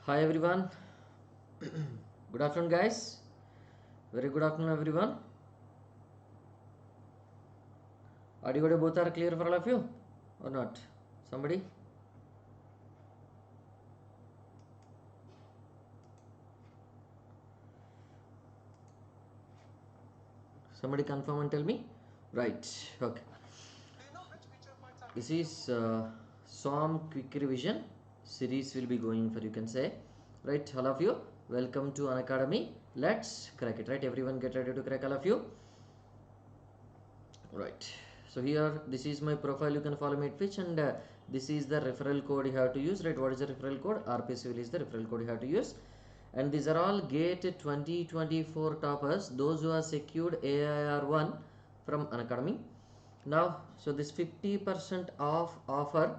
Hi everyone. Good afternoon, guys. Very good afternoon, everyone. Audio both are clear for all of you or not? Somebody? Somebody confirm and tell me. Right. Okay. This is SOM Quick Revision series will be going for, you can say. Right, all of you. Welcome to Unacademy. Let's crack it. Right, everyone get ready to crack, all of you. Right, so here this is my profile, you can follow me at Twitch, and this is the referral code you have to use. Right, what is the referral code? RPSUL is the referral code you have to use, and these are all GATE 2024 toppers, those who are secured AIR1 from Unacademy. Now, so this 50% off offer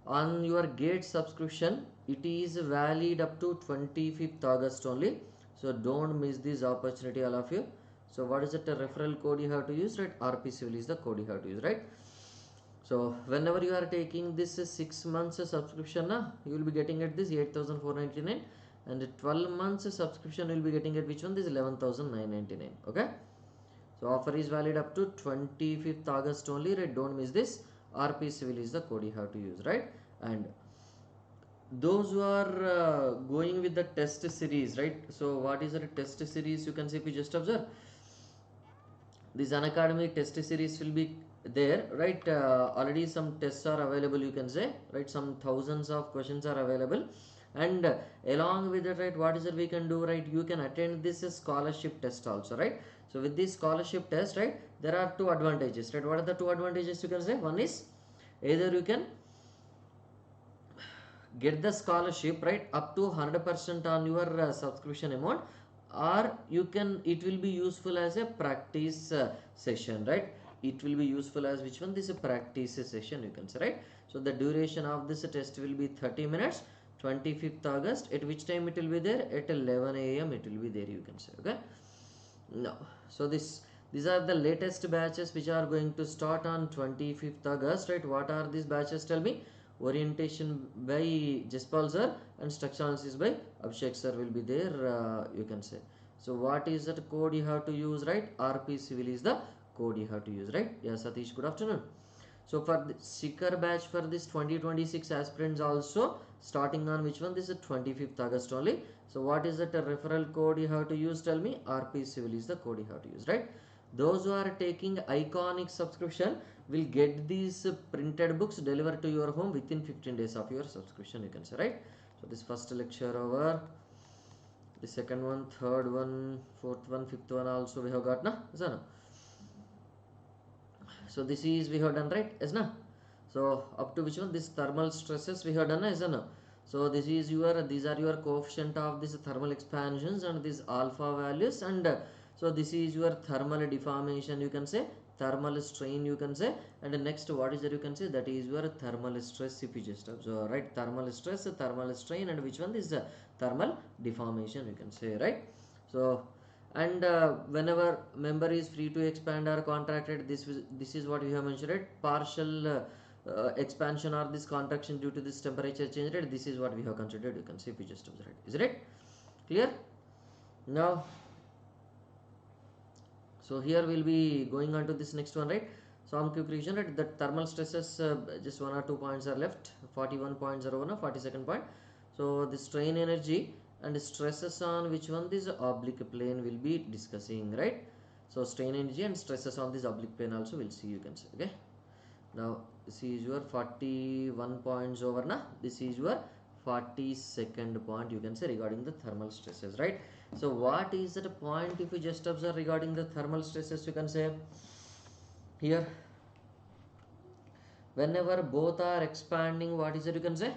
on your GATE subscription, it is valid up to 25th August only, so don't miss this opportunity, all of you. So what is it, a referral code you have to use? Right, RP Civil is the code you have to use, right? So whenever you are taking this 6 months subscription, you will be getting at this 8,499, and 12 months subscription you will be getting at which one? This 11,999. Okay, so offer is valid up to 25th August only, right? Don't miss this. RP Civil is the code you have to use, right? And those who are going with the test series, right? So what is the test series? You can see, if you just observe, this Unacademy test series will be there, right? Already some tests are available, you can say, right? Some thousands of questions are available, and along with it, right, what is it we can do, right? You can attend this scholarship test also, right? So with this scholarship test, right, there are two advantages, right? What are the two advantages, you can say? One is either you can get the scholarship, right, up to 100% on your subscription amount, or you can, it will be useful as a practice session, right? It will be useful as which one? This is a practice session, you can say, right? So the duration of this test will be 30 minutes, 25th August. At which time it will be there? At 11 a.m. it will be there, you can say. Okay, no, so these are the latest batches which are going to start on 25th August, right? What are these batches? Tell me. Orientation by Jaspal sir and structural analysis by Abhishek sir will be there, you can say. So what is that code you have to use, right? RP Civil is the code you have to use, right? Yeah, Satish, good afternoon. So for the seeker batch for this 2026 aspirants also starting on which one? This is 25th August only. So what is that referral code you have to use? Tell me. RP Civil is the code you have to use, right? Those who are taking iconic subscription will get these printed books delivered to your home within 15 days of your subscription, you can say, right? So this first lecture over, the second one, third one, fourth one, fifth one also we have got, na? Is that no? So this is we have done, right? Is na? So up to which one? This thermal stresses we have done, is na? So this is your, these are your coefficient of this thermal expansions and these alpha values, and so this is your thermal deformation, you can say, thermal strain, you can say, and next what is that, you can say, that is your thermal stress, if you just observe, right? Thermal stress, thermal strain, and which one is thermal deformation, you can say, right? So, and whenever member is free to expand or contracted, this is what we have mentioned, right? Partial expansion or this contraction due to this temperature change, right? This is what we have considered, you can see, if you just observe it. Is it clear now? So here we'll be going on to this next one, right? SOM Quick Revision, right? The thermal stresses, just 1 or 2 points are left. 41.01 or 42nd point. So the strain energy and stresses on which one? This oblique plane will be discussing, right? So strain energy and stresses on this oblique plane also we'll see, you can say. Okay, now this is your 41 points over, na? This is your 42nd point, you can say, regarding the thermal stresses, right? So what is the point, if you just observe regarding the thermal stresses, you can say here, whenever both are expanding, what is it, you can say?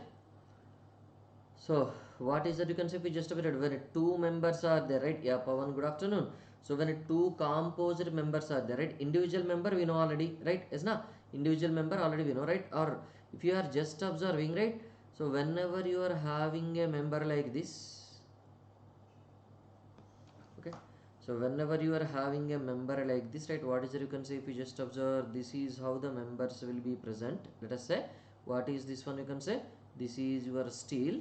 So what is that, you can say, if you just a minute, when two members are there, right? Yeah, Pawan, good afternoon. So when two composite members are there, right? Individual member we know already, right? Is na? Individual member already we know, right? Or if you are just observing, right? So whenever you are having a member like this, okay, so whenever you are having a member like this, right, what is it, you can say, if you just observe, this is how the members will be present. Let us say, what is this one, you can say, this is your steel,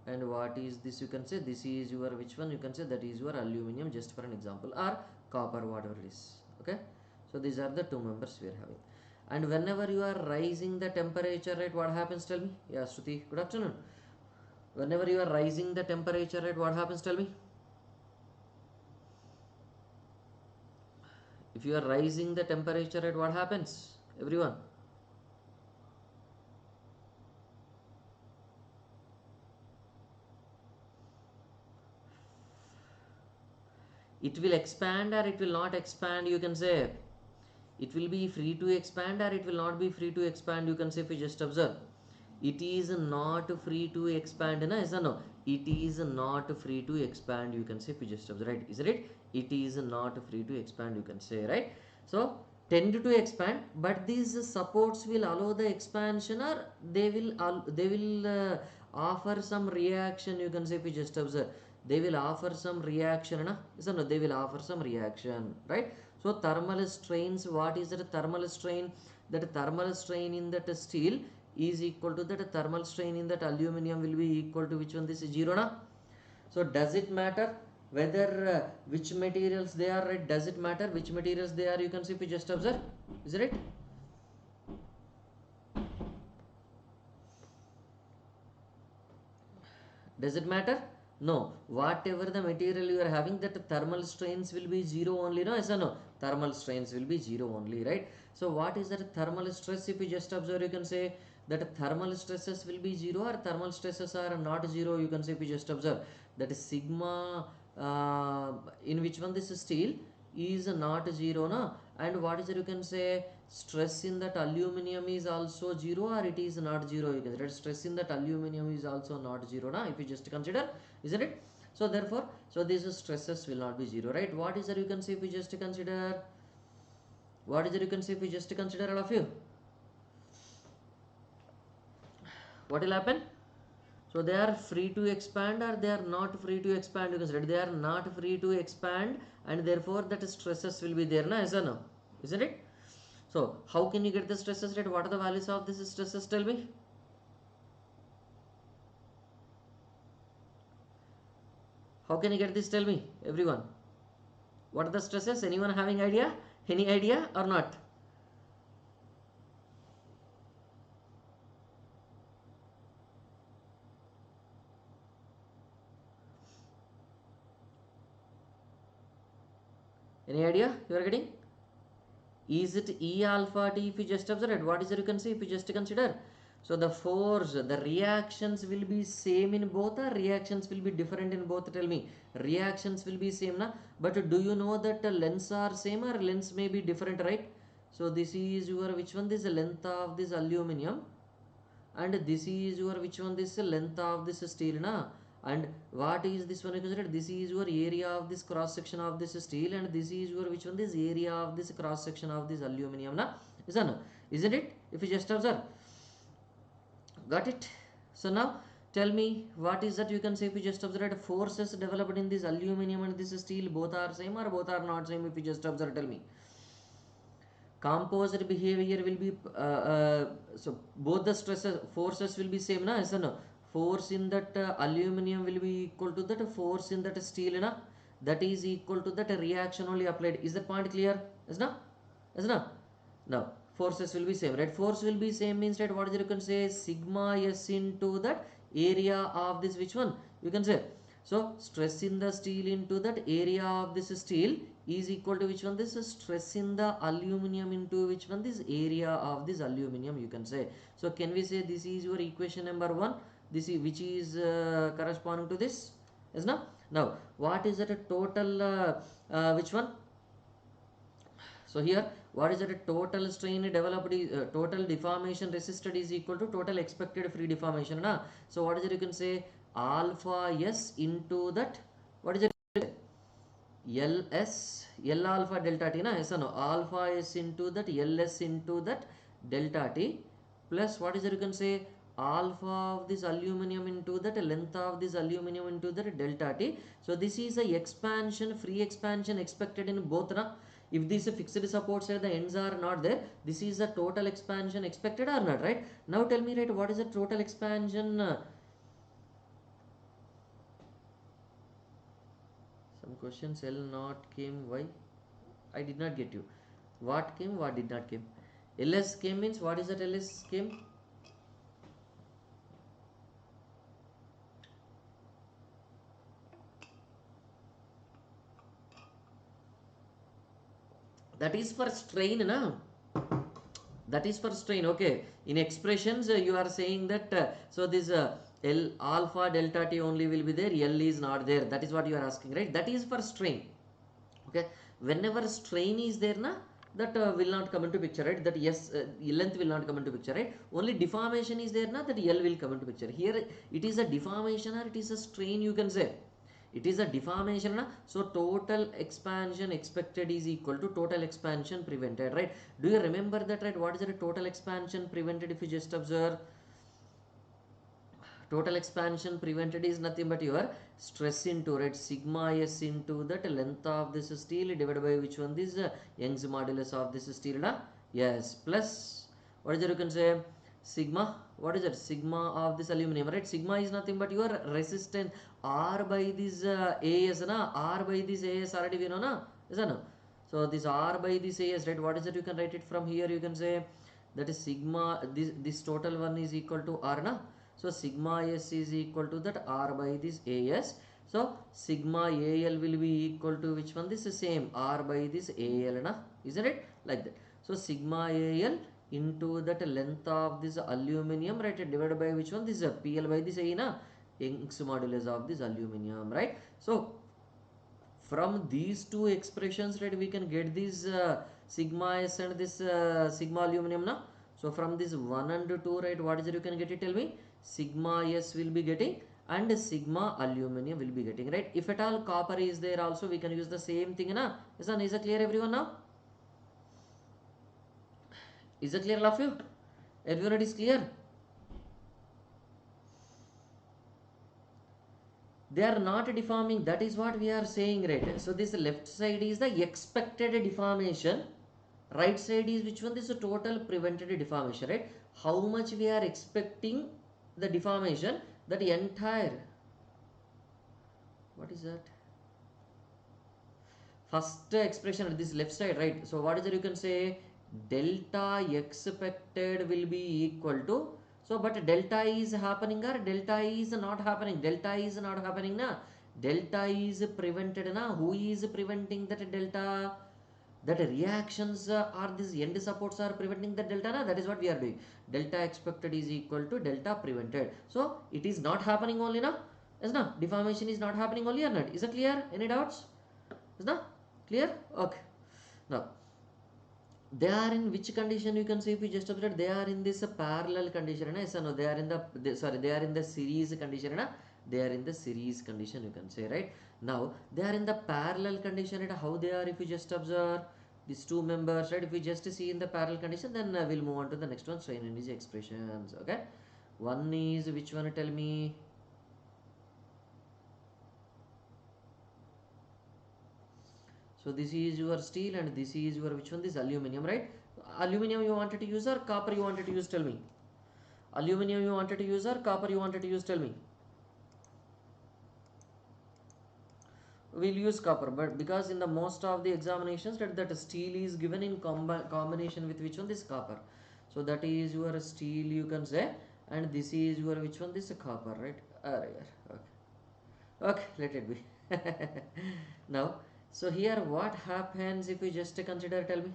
and what is this, you can say this is your which one, you can say that is your aluminum, just for an example, or copper, whatever it is. Okay, so these are the two members we are having. And whenever you are rising the temperature, right, what happens, tell me? Yeah, Shruti, good afternoon. Whenever you are rising the temperature, right, what happens, tell me? If you are rising the temperature, right, what happens, everyone? It will expand or it will not expand, you can say. It will be free to expand or it will not be free to expand, you can say. If you just observe, it is not free to expand, na? Yes or no? It is not free to expand, you can say. If you just observe, right, isn't it? It is not free to expand, you can say, right? So tend to expand, but these supports will allow the expansion, or they will offer some reaction, you can say. If you just observe, they will offer some reaction, na? Yes or no? They will offer some reaction, right? So thermal strains, what is that thermal strain? That thermal strain in that steel is equal to that thermal strain in that aluminum will be equal to which one? This is 0, na? So does it matter whether which materials they are, right? Does it matter which materials they are, you can see. If you just observe, is it right? Does it matter? No. Whatever the material you are having, that thermal strains will be 0 only, no? Yes or no? Thermal strains will be 0 only, right? So what is that thermal stress? If you just observe, you can say that thermal stresses will be 0 or thermal stresses are not 0, you can say. If you just observe that sigma in which one this steel is not 0, no? And what is it, you can say stress in that aluminum is also 0 or it is not 0, you can say. Stress in that aluminum is also not 0, na? If you just consider, isn't it? So therefore, so these stresses will not be 0, right? What is that, you can say. If you just consider, what is it, you can say. If you just consider, all of you, what will happen? So they are free to expand or they are not free to expand, you can say. They are not free to expand, and therefore that stresses will be there, na? Yes or no? Isn't it? So how can you get the stresses, right? What are the values of this stresses, tell me? How can you get this, tell me, everyone? What are the stresses? Anyone having idea? Any idea or not? Any idea you are getting? Is it E alpha T? If you just observe it, what is it, you can say. If you just consider, so the force, the reactions will be same in both, or reactions will be different in both, tell me. Reactions will be same, na? But do you know that lengths are same or lengths may be different, right? So this is your which one? This is the length of this aluminum, and this is your which one? This length of this steel, na? And what is this one, you consider? This is your area of this cross section of this steel, and this is your which one? This area of this cross section of this aluminum, na? Isn't it? If you just observe, got it? So now tell me, what is that, you can say. If you just observe that forces developed in this aluminum and this steel, both are same or both are not same? If you just observe, tell me. Composite behavior will be so both the stresses, forces will be same, na? Yes or no? Force in that aluminum will be equal to that force in that steel, na? That is equal to that reaction only applied. Is that point clear? Yes, no? Yes, no? Now forces will be same, right? Force will be same means, right, what is it, you can say sigma s into that area of this which one, you can say. So stress in the steel into that area of this steel is equal to which one? This is stress in the aluminum into which one? This area of this aluminum, you can say. So can we say this is your equation number 1? This is which is corresponding to this, is now. Now what is that total which one? So here, what is that total strain developed is total deformation resisted is equal to total expected free deformation, na? So what is it, you can say alpha s into that, what is it, ls l alpha delta t, na? Yes or no? Alpha s into that ls into that delta t, plus what is it, you can say alpha of this aluminum into that length of this aluminum into that delta t. So this is a expansion, free expansion expected in both, na? If these fixed supports at the ends are not there, this is the total expansion expected or not, right? Now tell me, right, what is the total expansion questions L not came, why? I did not get you. What came, what did not came? LS came means what is that LS came? That is for strain, na? That is for strain. Okay, in expressions you are saying that so this L alpha delta T only will be there, L is not there. That is what you are asking, right? That is for strain. Okay, whenever strain is there, na, that will not come into picture, right? That yes, length will not come into picture, right? Only deformation is there, na, that L will come into picture. Here it is a deformation or it is a strain, you can say. It is a deformation, na? So total expansion expected is equal to total expansion prevented, right? Do you remember that, right? What is the total expansion prevented? If you just observe, total expansion prevented is nothing but your stress into, right, sigma s into that length of this steel divided by which one, this Young's modulus of this steel, na? Yes, plus what is it, you can say sigma, what is it, sigma of this aluminum, right? Sigma is nothing but your resistance R by this AS, na? R by this AS already we know, na? Is that no? So this R by this AS, right? What is it, you can write it from here, you can say that is sigma, this total one is equal to R, na? So sigma s is equal to that R by this AS. So sigma AL will be equal to which one? This is same R by this AL, na? Isn't it? Like that. So sigma AL into that length of this aluminum, right, divided by which one? This is PL by this A, na? Young's modulus of this aluminum, right? So from these two expressions, right, we can get this sigma s and this sigma aluminum, na? So from this 1 and 2, right, what is it, you can get it, tell me? Sigma s will be getting and sigma aluminum will be getting, right? If at all copper is there also, we can use the same thing, na? Is it clear, everyone, now? Is it clear, all of you? Everyone is clear? They are not deforming, that is what we are saying, right? So this left side is the expected deformation, right side is which one? This is total prevented deformation, right? How much we are expecting the deformation, that entire, what is that, first expression at this left side, right? So what is it, you can say delta expected will be equal to, so but delta is happening or delta is not happening? Delta is not happening, na? Delta is prevented, na? Who is preventing that delta? That reactions are these end supports are preventing the delta, na? That is what we are doing. Delta expected is equal to delta prevented. So it is not happening only, na? Yes, na? Deformation is not happening only or not? Is it clear? Any doubts? Is that clear? Okay. Now they are in which condition, you can see, if you just observe, they are in this parallel condition, na? Yes or no? They are in the they are in the series condition, na? They are in the series condition, you can say, right? Now they are in the parallel condition, right? How they are, if you just observe these two members, right? If we just see in the parallel condition, then we'll move on to the next one, strain energy expressions. Okay, one is which one, tell me? So this is your steel and this is your which one? This aluminum, right? Aluminum you wanted to use or copper you wanted to use, tell me? Aluminum you wanted to use or copper you wanted to use, tell me? We'll use copper, but because in the most of the examinations that steel is given in combination with which one? This copper. So that is your steel, you can say, and this is your which one? This copper, right? Okay, let it be. Now so here what happens if we just consider, tell me?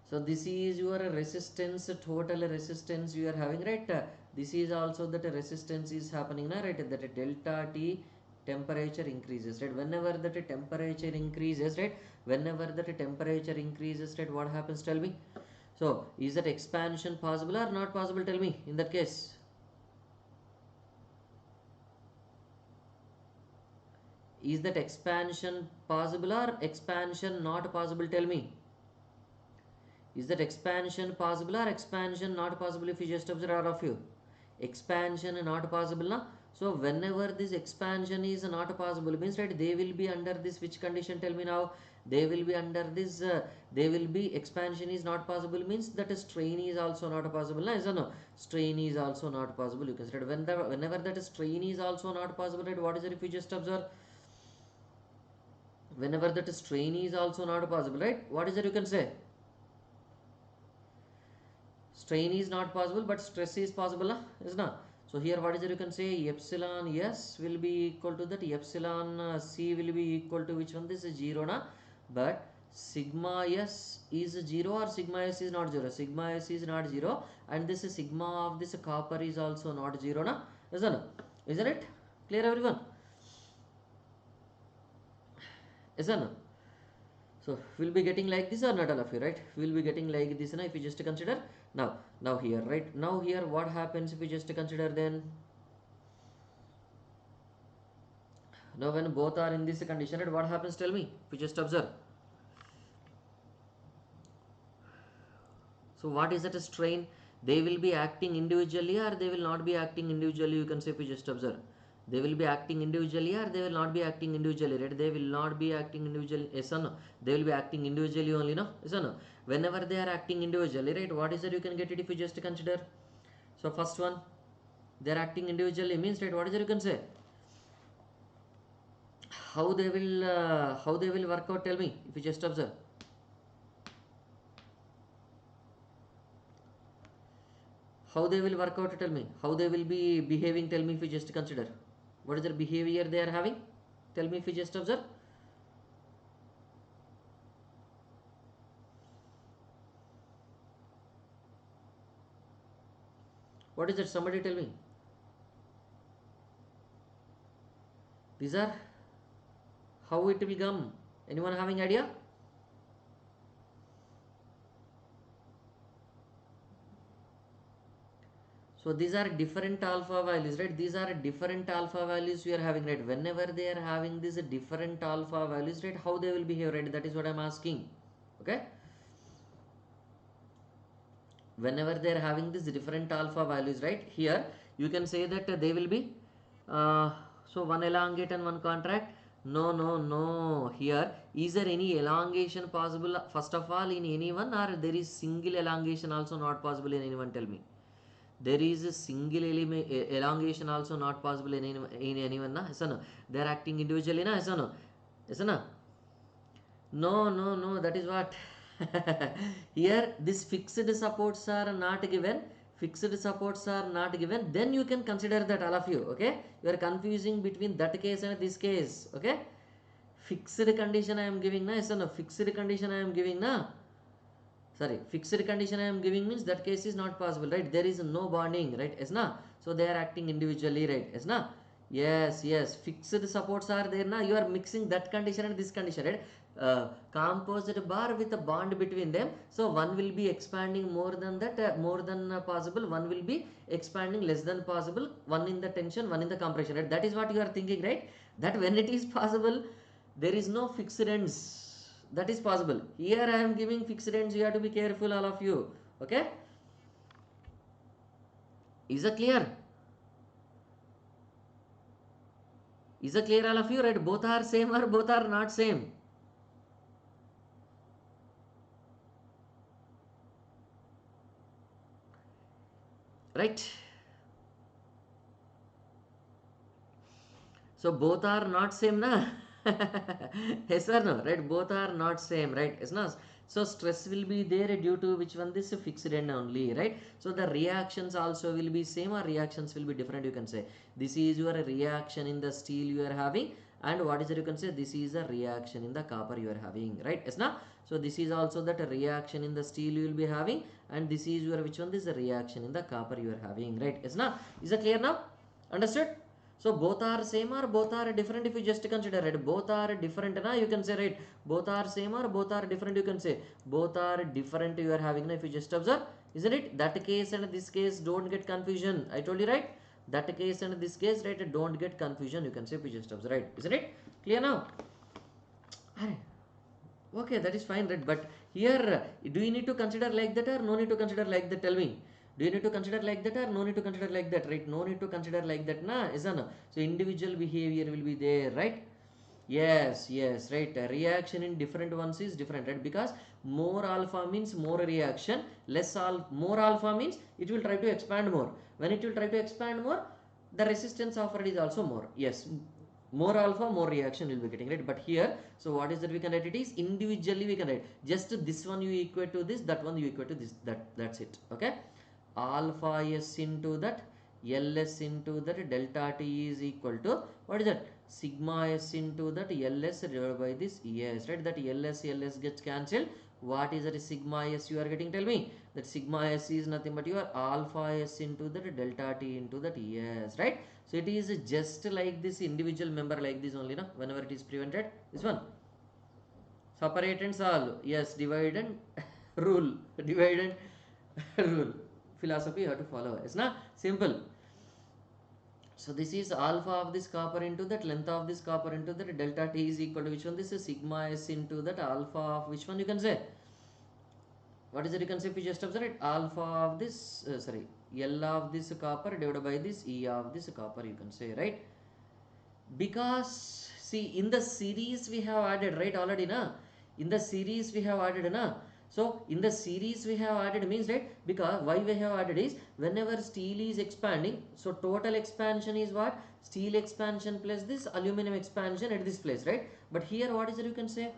So this is your resistance, total resistance you are having, right? This is also that resistance is happening, na, right? That delta T temperature increases, right? Whenever that temperature increases, right? Whenever that temperature increases, right? What happens, tell me? So is that expansion possible or not possible, tell me, in that case? Is that expansion possible or expansion not possible, tell me? Is that expansion possible or expansion not possible, if you just observe, all of you? Expansion not possible, na? So whenever this expansion is not possible means, right, they will be under this which condition, tell me now? They will be under this they will be expansion is not possible means that strain is also not possible, no? Yes or no? Strain is also not possible, you can say. Whenever that strain is also not possible, right, what is it if you just observe? Whenever that strain is also not possible, right, what is it you can say? Strain is not possible but stress is possible, na? Is not? So here what is it you can say? Epsilon S will be equal to that, epsilon C will be equal to which one? This is 0, na? But sigma S is 0 or sigma S is not 0? Sigma S is not 0 and this sigma of this copper is also not 0, na? Isn't it? Isn't it? Clear everyone? Isn't it? So we'll be getting like this or not, all of you, right? We'll be getting like this now if you just consider. Now here, right? Now here what happens if you just consider then? Now when both are in this condition, right, what happens, tell me? If you just observe. So what is that a strain? They will be acting individually or they will not be acting individually, you can say if you just observe. They will be acting individually or they will not be acting individually, right? They will not be acting individually, yes or no? They will be acting individually only, no? Yes or no? Whenever they are acting individually, right, what is that you can get it if you just consider? So first one, they are acting individually means, right, what is that you can say? How they will work out, tell me if you just observe. How they will work out, tell me. How they will be behaving, tell me if you just consider. What is their behavior they are having? Tell me if you just observe. What is that? Somebody tell me. These are how it will come. Anyone having idea? So these are different alpha values, right? These are different alpha values we are having, right? Whenever they are having these different alpha values, right, how they will behave, right? That is what I am asking. Okay? Whenever they are having these different alpha values, right? Here you can say that they will be so one elongate and one contract. No. Here is there any elongation possible first of all in anyone, or there is single elongation also not possible in anyone? Tell me. There is a single elongation also not possible in anyone, na? Yes or no? They are acting individually, na? Yes or no? Yes or no? No, that is what. Here this fixed supports are not given. Fixed supports are not given. Then you can consider that, all of you. Okay? You are confusing between that case and this case. Okay? Fixed condition I am giving, na? Yes or no? Fixed condition I am giving, na? Sorry, fixed condition I am giving means that case is not possible, right? There is no bonding, right? Yes, na? So they are acting individually, right? Yes, na? Yes. Fixed supports are there, na? You are mixing that condition and this condition, right? Composite bar with a bond between them. So one will be expanding more than that, more than possible. One will be expanding less than possible. One in the tension, one in the compression, right? That is what you are thinking, right? That when it is possible, there is no fixed ends. That is possible. Here I am giving fixed ends. You have to be careful, all of you. Okay? Is it clear? Is it clear, all of you? Right? Both are same or both are not same? Right? So both are not same, na? Yes or no? Right? Both are not same, right? Yes, no? So stress will be there due to which one? This fixed end only, right? So the reactions also will be same or reactions will be different, you can say. This is your reaction in the steel you are having, and what is it you can say? This is a reaction in the copper you are having, right? Yes, no? So this is also that reaction in the steel you will be having, and this is your which one? This is a reaction in the copper you are having, right? Yes, no? Is it clear now? Understood? So both are same or both are different if you just consider it. Both are different, na? You can say, right? Both are same or both are different, you can say. Both are different you are having, na? If you just observe. Isn't it? That case and this case, don't get confusion. I told you, right? That case and this case, right? Don't get confusion, you can say if you just observe, right? Isn't it? Clear now? Okay, that is fine, right? But here, do you need to consider like that or no need to consider like that? Tell me. Do you need to consider like that or no need to consider like that, right? No need to consider like that, na? Is or no? So individual behavior will be there, right? Yes, yes, right. Reaction in different ones is different, right? Because more alpha means more reaction, more alpha means it will try to expand more. When it will try to expand more, the resistance offered is also more. Yes, more alpha, more reaction will be getting, right? But here, so what is that we can write? It is individually we can write. Just this one you equate to this, that one you equate to this. That's it. Okay. Alpha s into that, ls into that, delta t is equal to what is that? Sigma s into that ls divided by this es, right? That ls gets cancelled. What is that sigma s you are getting? Tell me. That sigma s is nothing but your alpha s into that delta t into that es, right? So it is just like this individual member like this only, no? Whenever it is prevented, this one. Separate and solve. Yes, divide and rule. Divide and rule. Philosophy you have to follow. It's not simple. So this is alpha of this copper into that, length of this copper into that, delta t is equal to which one? This is sigma s into that, alpha of which one you can say? What is it you can say if you just observe it? Alpha of this, L of this copper divided by this E of this copper you can say, right? Because see in the series we have added, right, already, na? In the series we have added, na? So in the series we have added means, right, because why we have added is whenever steel is expanding, so total expansion is what? Steel expansion plus this aluminum expansion at this place, right? But here what is it you can say?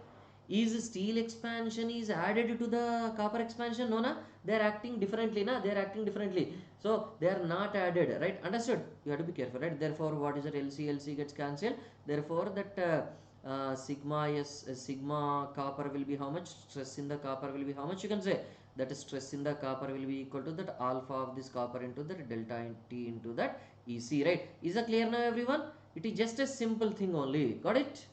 Is steel expansion is added to the copper expansion? No, na? They are acting differently, na? They are acting differently. So they are not added, right? Understood? You have to be careful, right? Therefore, what is that? LC gets cancelled. Therefore, that sigma copper will be how much? Stress in the copper will be how much? You can say that stress in the copper will be equal to that alpha of this copper into that delta T into that EC, right? Is that clear now, everyone? It is just a simple thing only. Got it?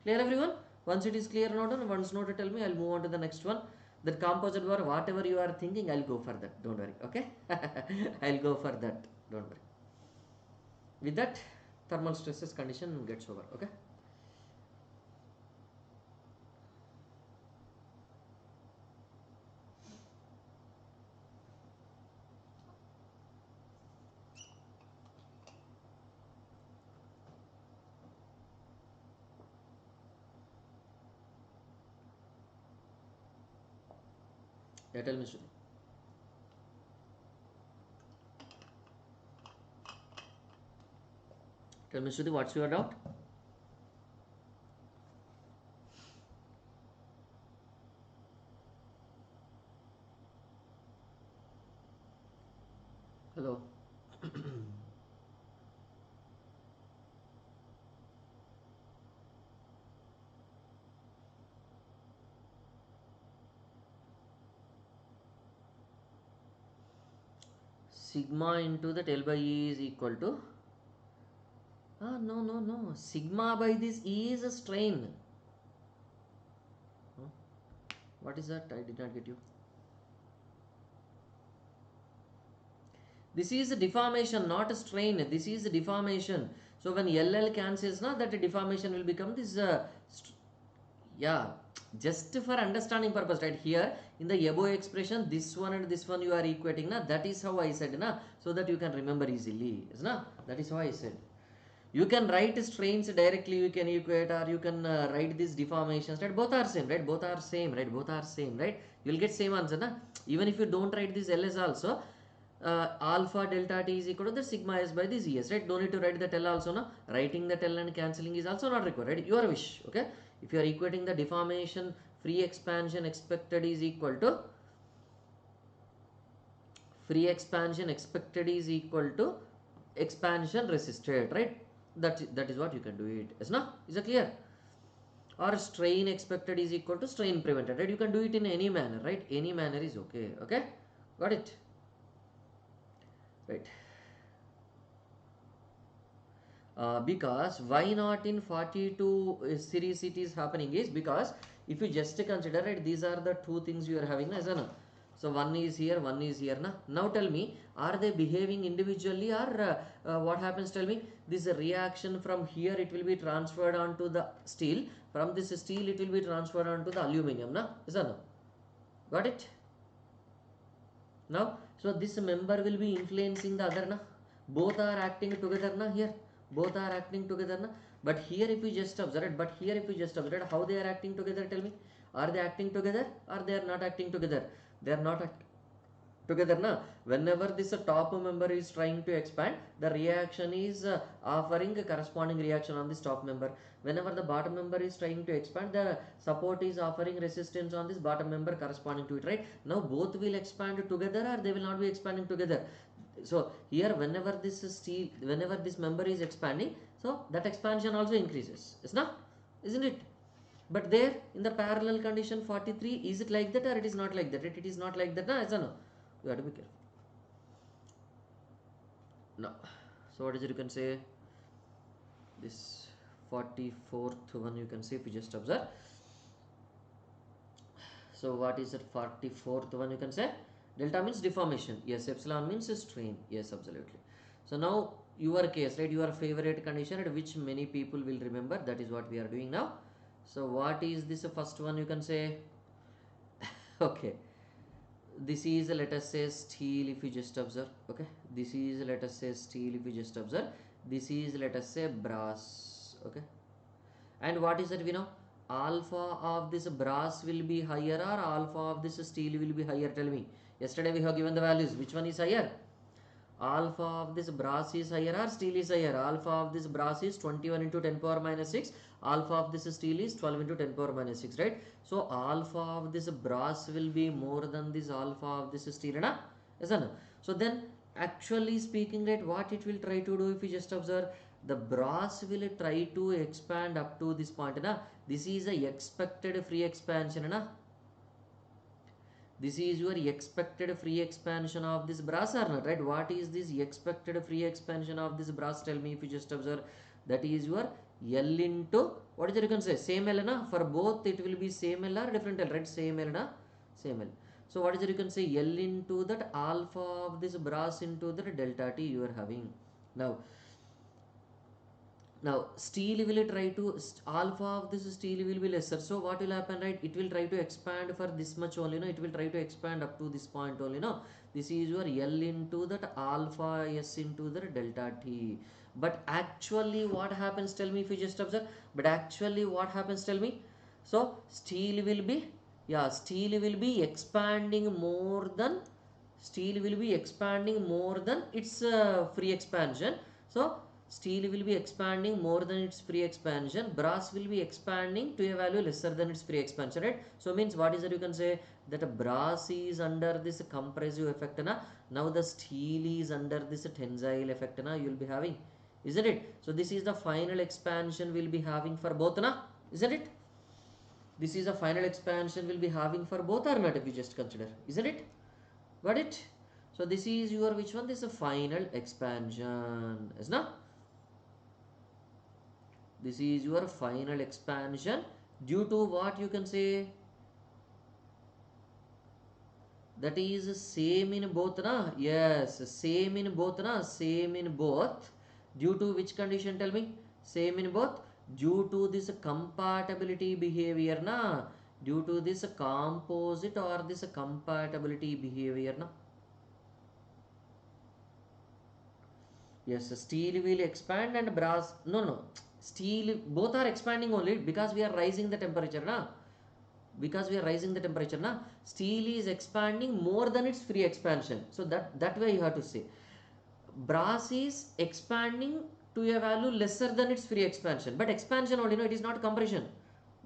Clear, everyone? Once it is clear, note on, once note, tell me, I'll move on to the next one. That composite bar, whatever you are thinking, I'll go for that. Don't worry, okay? I'll go for that. Don't worry. With that, thermal stresses condition gets over, okay? Yeah, tell me, Shruti. Tell me, Shruti, what's your doubt? Hello. Sigma into that L by E is equal to no. Sigma by this E is a strain. Huh? What is that? I did not get you. This is a deformation, not a strain. This is a deformation. So when LL cancels, na, that deformation will become this. Yeah, just for understanding purpose, right? Here in the above expression, this one and this one you are equating, na. That is how I said, na, so that you can remember easily. Is na? That is how I said. You can write strains directly, you can equate, or you can write these deformations, right? Both are same, right? Both are same, right? Both are same, right? You will get same answer, na? Even if you don't write this LS also, alpha delta T is equal to the sigma S by this ES, right? Don't need to write the L also, no? Writing the L and cancelling is also not required, right? Your wish, okay? If you are equating the deformation, free expansion expected is equal to free expansion expected is equal to expansion resisted, right? That is what you can do it. Is no? Is it clear? Or strain expected is equal to strain prevented, right? You can do it in any manner, right? Any manner is okay. Okay, got it? Right. Because why not in 42 series it is happening is because if you just consider it, these are the two things you are having, as no? So one is here, one is here. Now tell me, are they behaving individually, or what happens? Tell me, this reaction from here, it will be transferred onto the steel. From this steel, it will be transferred onto the aluminum. Is that no? Got it? Now So this member will be influencing the other na. Both are acting together na here. Both are acting together na. But here if you just observe it, how they are acting together, tell me. Are they acting together or they are not acting together? They are not acting together na. Whenever this top member is trying to expand, the reaction is offering a corresponding reaction on this top member. Whenever the bottom member is trying to expand, the support is offering resistance on this bottom member corresponding to it, right? Now both will expand together or they will not be expanding together. So here whenever this member is expanding, so that expansion also increases, isn't it? But there in the parallel condition 43, is it like that or it is not like that? It is not like that, na? Yes or no? You have to be careful. No. So what is it you can say? This 44th one you can see if you just observe. So what is it 44th one you can say? Delta means deformation. Yes. Epsilon means strain. Yes, absolutely. So now your case, right? Your favorite condition at which many people will remember. That is what we are doing now. So what is this first one you can say? Okay. This is let us say steel if you just observe. Okay. This is let us say steel if you just observe. This is let us say brass. Okay. And what is that we know? Alpha of this brass will be higher or alpha of this steel will be higher? Tell me. Yesterday we have given the values. Which one is higher? Alpha of this brass is higher or steel is higher? Alpha of this brass is 21 into 10 power minus 6. Alpha of this steel is 12 into 10 power minus 6, right? So alpha of this brass will be more than this alpha of this steel, na? Yes or no? So then actually speaking, right, what it will try to do if you just observe, the brass will try to expand up to this point, na? This is a expected free expansion, na? This is your expected free expansion of this brass or not, right? What is this expected free expansion of this brass? Tell me if you just observe. That is your L into, what is it you can say? Same L, na? For both it will be same L or different L, right? Same L, na? Same L. So what is it you can say? L into that alpha of this brass into the delta T you are having. Now steel will try to, alpha of this steel will be lesser, so what will happen, right? It will try to expand for this much only, no? It will try to expand up to this point only, no? This is your L into that alpha S into the delta T. But actually what happens, tell me if you just observe. But actually what happens, tell me. So steel will be, yeah, steel will be expanding more than, its free expansion. So steel will be expanding more than its free expansion. Brass will be expanding to a value lesser than its free expansion, right? So means what is that you can say, that a brass is under this compressive effect, na? Now the steel is under this tensile effect, na? You will be having, isn't it? So this is the final expansion we'll be having for both, na? Isn't it? This is a final expansion we'll be having for both or not, if you just consider, isn't it? Got it? So this is your which one? This is a final expansion, is na? This is your final expansion due to what you can say, that is same in both, na? Yes, same in both, na? Same in both. Due to which condition, tell me? Same in both. Due to this compatibility behavior, na? Due to this composite or this compatibility behavior, na? Yes, steel will expand and brass, no. Steel, both are expanding only because we are raising the temperature, na? Because we are raising the temperature, na? Steel is expanding more than its free expansion. So that way you have to say. Brass is expanding to a value lesser than its free expansion. But expansion only, no, it is not compression.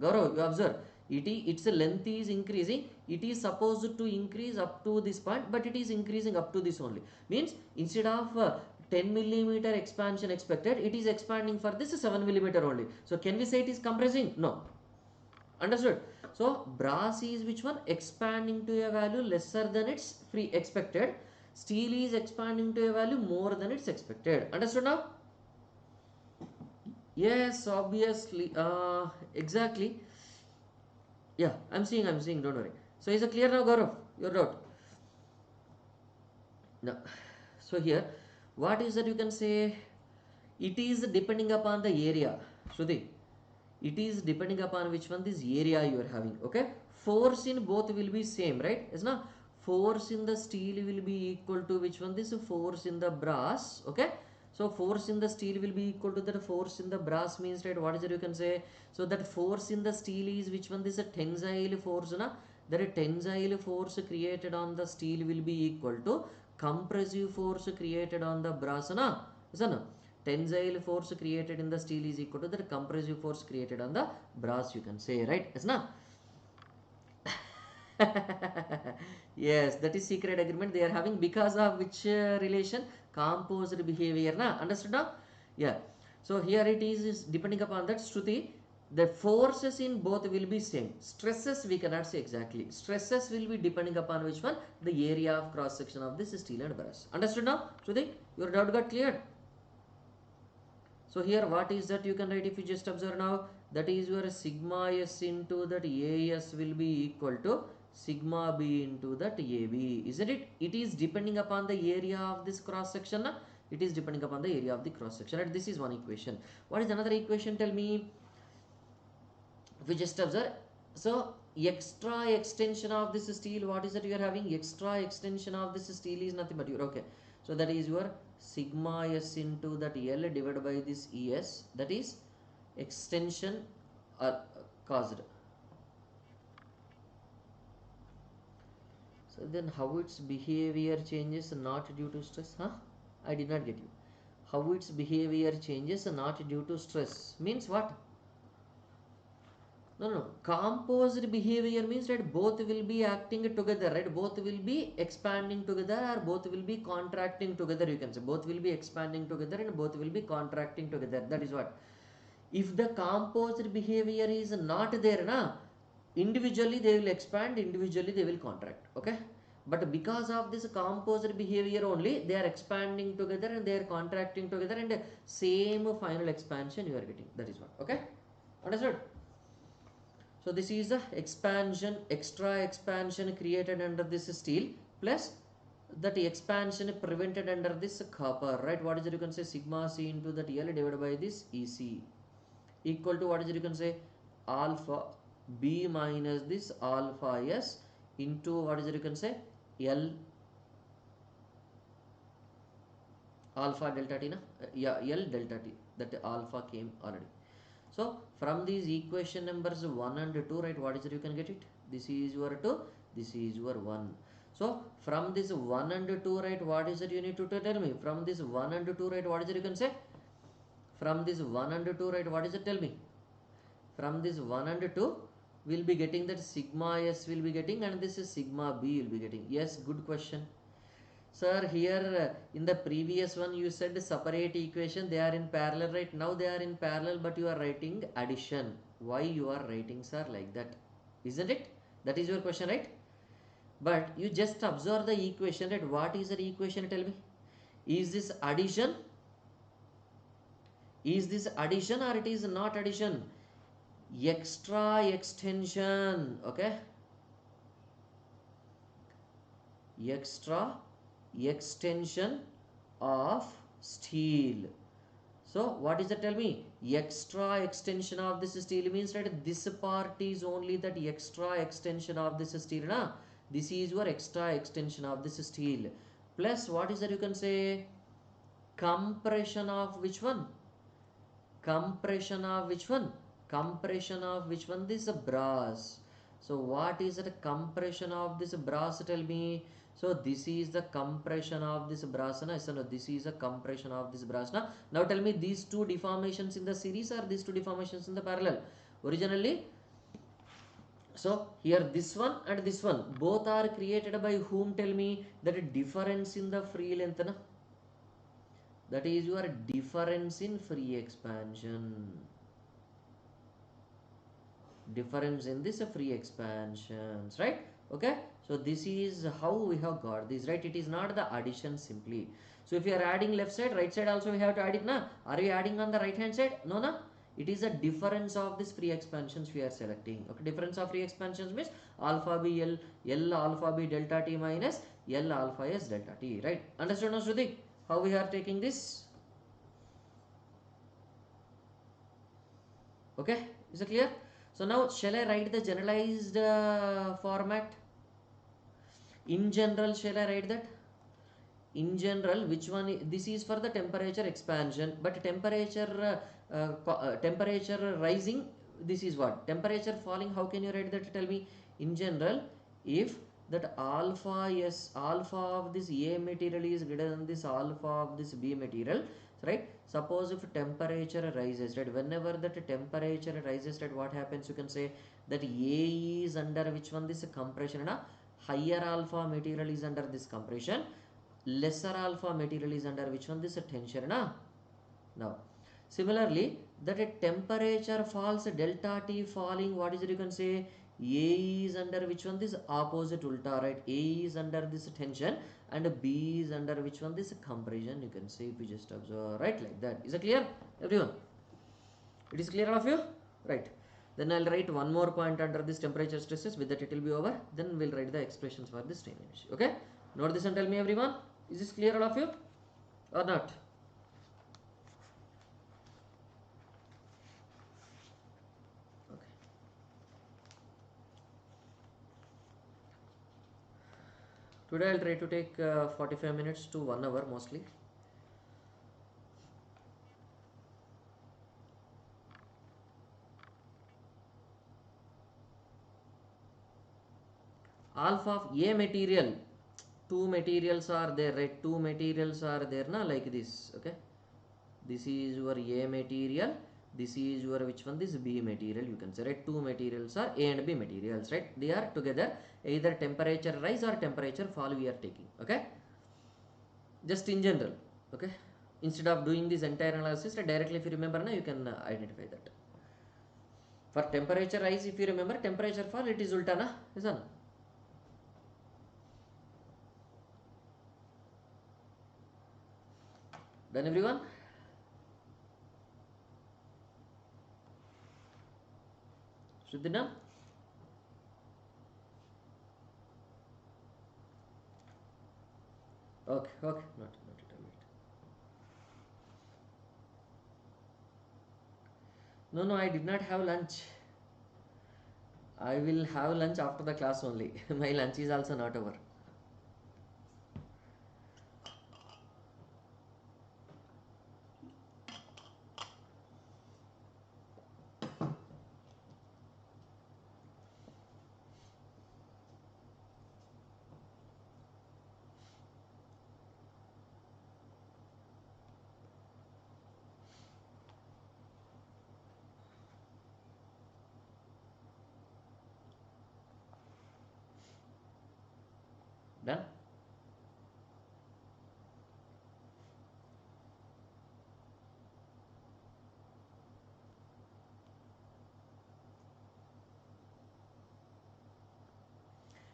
Gaurav, you observe. Its length is increasing. It is supposed to increase up to this point, but it is increasing up to this only. Means instead of 10 millimeter expansion expected, it is expanding for this 7 millimeter only. So can we say it is compressing? No. Understood? So brass is which one? Expanding to a value lesser than its free expected. Steel is expanding to a value more than its expected. Understood now? Yes, obviously. Exactly. Yeah, I'm seeing, don't worry. So is it clear now, Gaurav? Your doubt? No. So here, what is that you can say? It is depending upon the area. Shruti, it is depending upon which one this area you are having. Okay, force in both will be same, right? Is not, force in the steel will be equal to which one? This force in the brass. Okay, so force in the steel will be equal to that force in the brass means, right, what is it you can say? So that force in the steel is which one? This is a tensile force, na? That tensile force created on the steel will be equal to compressive force created on the brass, na? Isn't? Tensile force created in the steel is equal to the compressive force created on the brass, you can say, right? Isn't? Yes, that is secret agreement they are having because of which relation? Composite behavior, na? Understood now? Yeah. So here it is depending upon that Shruti. The forces in both will be same. Stresses we cannot say exactly. Stresses will be depending upon which one? The area of cross section of this steel and brass. Understood now? Shruti, your doubt got cleared? So here what is that you can write if you just observe now? That is your sigma s into that AS will be equal to sigma b into that AB. Isn't it? It is depending upon the area of this cross section. It is depending upon the area of the cross section. And this is one equation. What is another equation? Tell me. If you just observe. So extra extension of this steel, what is that you are having? Extra extension of this steel is nothing but your, okay. So that is your sigma s into that L divided by this ES, that is extension caused. So then how its behavior changes not due to stress? Huh? I did not get you. How its behavior changes not due to stress means what? No. Composite behavior means that both will be acting together, right? Both will be expanding together or both will be contracting together, you can say. Both will be expanding together and both will be contracting together. That is what. If the composite behavior is not there, na, individually they will expand, individually they will contract. Okay? But because of this composite behavior only, they are expanding together and they are contracting together and same final expansion you are getting. That is what. Okay? Understood? So this is the expansion, extra expansion created under this steel plus that expansion prevented under this copper, right? What is it you can say? Sigma C into that L divided by this EC equal to what is it you can say? Alpha B minus this alpha S into what is it you can say? L alpha delta T, na? Yeah, L delta T. That alpha came already. So from these equation numbers 1 and 2, right, what is it you can get it? This is your 2, this is your 1. So from this 1 and 2, right, what is it you need to tell me? From this 1 and 2, right, what is it you can say? From this 1 and 2, right, what is it? Tell me. From this 1 and 2, we'll be getting that sigma S will be getting and this is sigma B will be getting. Yes, good question. Sir, here in the previous one you said separate equation, they are in parallel, right? Now they are in parallel but you are writing addition. Why you are writing, sir, like that? Isn't it? That is your question, right? But you just observe the equation, right? What is the equation? Tell me. Is this addition? Is this addition or it is not addition? Extra extension, okay? Extra extension of steel. So what is that? Tell me. Extra extension of this steel means that this part is only that extra extension of this steel, na? This is your extra extension of this steel plus what is that you can say? Compression of which one? Compression of which one? Compression of which one? This brass. So what is the compression of this brass? Tell me. So this is the compression of this brass. Na? So no, this is a compression of this brass. Na? Now tell me, these two deformations in the series or these two deformations in the parallel? Originally, so here this one and this one both are created by whom? Tell me. That difference in the free length, na? That is your difference in free expansion. Difference in this free expansions, right? Okay, so this is how we have got this, right? It is not the addition simply. So if you are adding left side, right side also we have to add it, na? Are you adding on the right hand side? No, na? It is a difference of this free expansions we are selecting. Okay, difference of free expansions means alpha b L, L alpha b delta T minus L alpha S delta T, right? Understood now, Shruti? How we are taking this? Okay, is it clear? So now shall I write the generalized format? In general, shall I write that? In general, which one this is for the temperature expansion, but temperature rising, this is what? Temperature falling, how can you write that? Tell me. In general, if that alpha of this A material is greater than this alpha of this B material, right? Suppose if temperature rises, right? Whenever that temperature rises, right, what happens? You can say that A is under which one? This compression, na? Higher alpha material is under this compression, lesser alpha material is under which one? This tension, na? Now similarly, that a temperature falls, delta T falling, what is it? You can say A is under which one? This opposite ulta, right? A is under this tension and B is under which one? This compression. You can say, if you just observe, right, like that. Is it clear, everyone? It is clear, all of you? Right. Then I'll write one more point under this temperature stresses. With that it will be over. Then we'll write the expressions for this strain energy. Okay? Note this and tell me, everyone. Is this clear, all of you, or not? Okay. Today I'll try to take 45 minutes to 1 hour mostly. Alpha of A material, two materials are there, right? Two materials are there, na, like this. Okay, this is your A material, this is your which one? This B material, you can say, right? Two materials are A and B materials, right? They are together, either temperature rise or temperature fall we are taking. Okay, just in general. Okay, instead of doing this entire analysis, directly, if you remember, now you can identify that. For temperature rise, if you remember, temperature fall, it is ulta, na? Is that? Done, everyone? Shuddhina? Okay, okay, not it, wait. No, I did not have lunch. I will have lunch after the class only. My lunch is also not over. Done?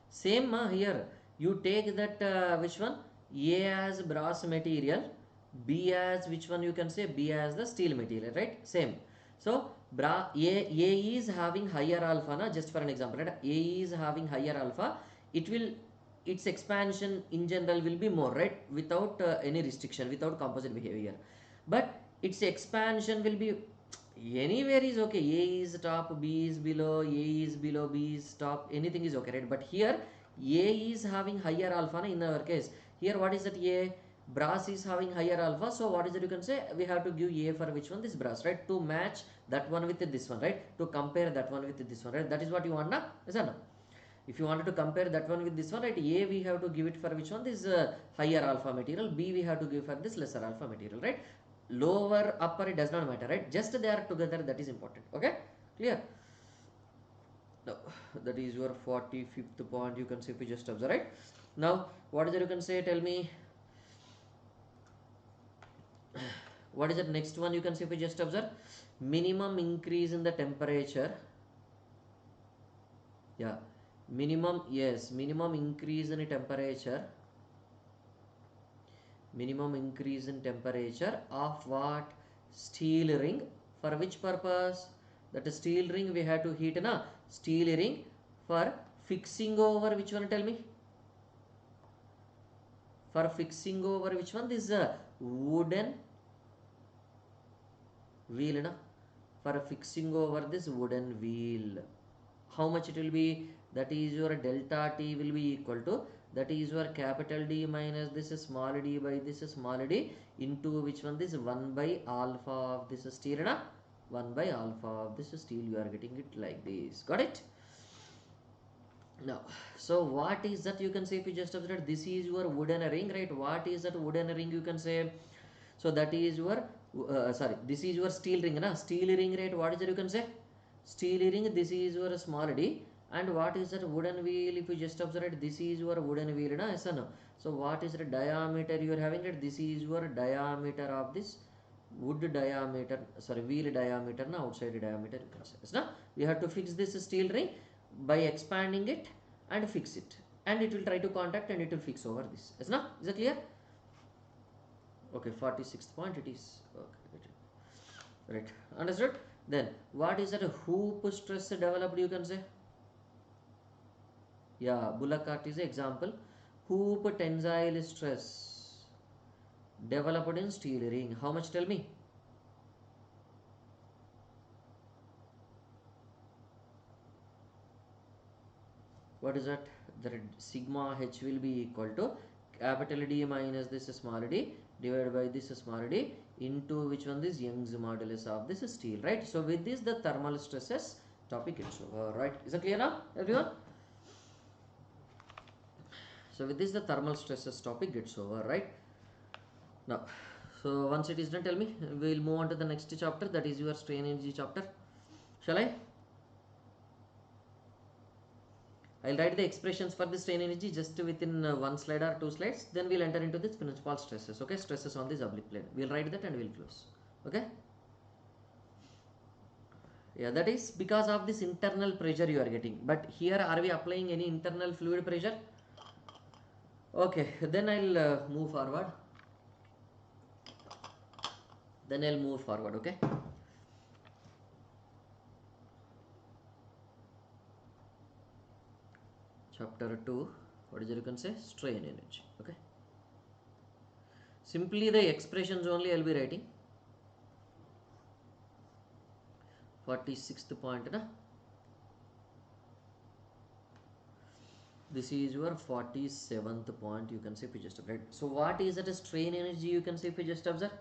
Same here. You take that which one? A as brass material, B as which one? You can say B as the steel material, right? Same. So A is having higher alpha, na? Just for an example, right? A is having higher alpha. Its expansion in general will be more, right? Without any restriction, without composite behavior. But its expansion will be anywhere is okay. A is top, B is below, A is below, B is top, anything is okay, right? But here A is having higher alpha, in our case. Here what is that? A brass is having higher alpha, so what is it? You can say we have to give A for which one? This brass, right? To match that one with this one, right? To compare that one with this one, right? That is what you want, na? Yes or no? If you wanted to compare that one with this one, right? A we have to give it for which one? This higher alpha material. B we have to give for this lesser alpha material, right? Lower, upper, it does not matter, right? Just they are together, that is important. Okay, clear? Now that is your 45th point. You can see, if you just observe, right? Now what is it? You can say, tell me, what is the next one? You can see, if you just observe, minimum increase in the temperature. Yeah, minimum, yes, minimum increase in temperature, minimum increase in temperature of what? Steel ring. For which purpose? That steel ring we have to heat, na? Steel ring for fixing over which one? Tell me. For fixing over which one? This wooden wheel, na? For fixing over this wooden wheel. How much it will be? That is your delta T will be equal to that is your capital D minus this small d by this small d into which one, this 1 by alpha of this steel, na? 1 by alpha of this steel, you are getting it like this. Got it? Now, so what is that, you can say, if you just observe, this is your wooden ring, right? What is that wooden ring, you can say? So that is your this is your steel ring, na? Steel ring, right? What is that, you can say? Steel ring, this is your small d. And what is that wooden wheel, if you just observe it, this is your wooden wheel, na? Yes or no? So what is the diameter you are having it? This is your diameter of this wood diameter, sorry, wheel diameter, na? Outside diameter, you can say. Yes, na? We have to fix this steel ring by expanding it and fix it, and it will try to contact and it will fix over this. Yes, na? Is that clear? Okay, 46th point it is. Okay, right, understood. Then what is that hoop stress developed, you can say? Yeah, Bullock cart is an example. Hoop tensile stress developed in steel ring. How much, tell me? What is that? The sigma h will be equal to capital D minus this small d divided by this small d into which one, this Young's modulus of this steel, right? So with this the thermal stresses topic is over, right? Is it clear now, everyone? So with this the thermal stresses topic gets over, right? Now, so once it is done, tell me, we will move on to the next chapter, that is your strain energy chapter. Shall I? I'll write the expressions for the strain energy just within one slide or two slides. Then we'll enter into this principal stresses. Okay, stresses on this oblique plane. We'll write that and we'll close. Okay. Yeah, that is because of this internal pressure you are getting. But here, are we applying any internal fluid pressure? Okay, then I'll move forward. Okay. Chapter 2, what is it, you can say? Strain energy. Okay. Simply the expressions only I'll be writing. 46th point, na? This is your 47th point, you can say, if you just observe. So what is that strain energy, you can say, if you just observe?